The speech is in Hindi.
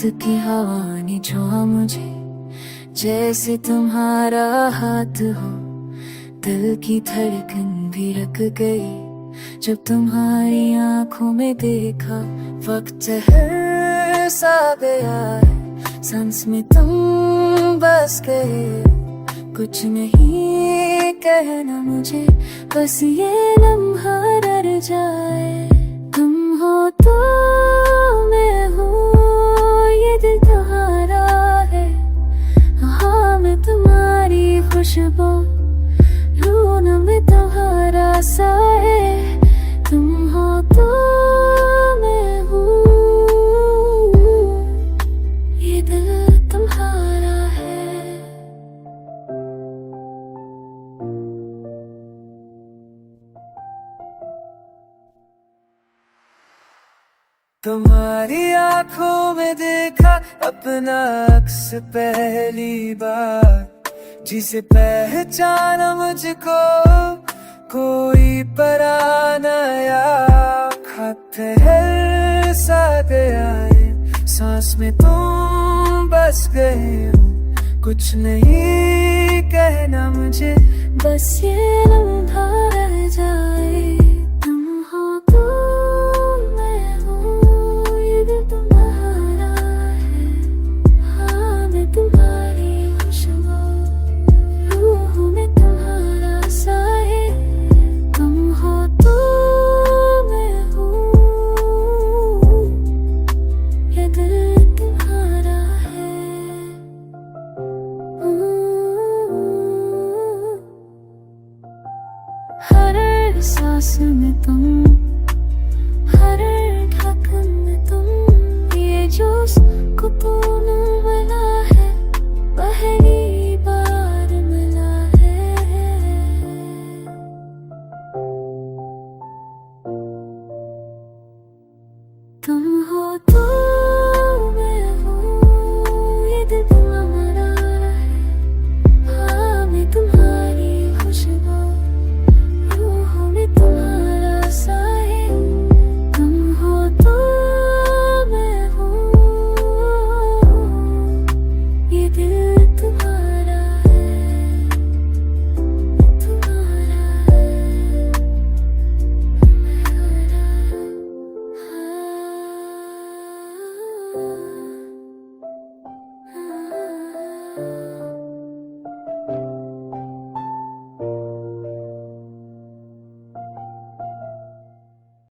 की हवा ने छुआ मुझे, जैसे तुम्हारा हाथ हो। दिल की धड़कन भी रुक गई जब तुम्हारी आंखों में देखा। वक्त है सा गया है, सांस में तुम बस गए। कुछ नहीं कहना मुझे, बस ये लम्हा रह जाए। तुम हो तो मैं हूँ, ये दिल तुम्हारा है। हाँ मैं तुम्हारी खुशबू, लून में तुम्हारा सा है। तुम हो तो मैं हूँ, ये दिल तुम्हारा है। तुम्हारी आंखों में देखा अपना अक्स पहली बार, जिसे पहचाना मुझको कोई पराया। खत है सा गया है, सांस में तुम बस गए हो। कुछ नहीं कहना मुझे, बस ये लम्हा रह जाए। तुम हो तो मैं हूँ, ये दिल तुम्हारा है। हाँ मैं तुम्हारी खुशबू, रूह में तुम्हारा सा है। तुम हो तो मैं हूँ, ये दिल तुम्हारा है। हर सांस में तुम, हर धड़कन में तुम, ये जो को तुम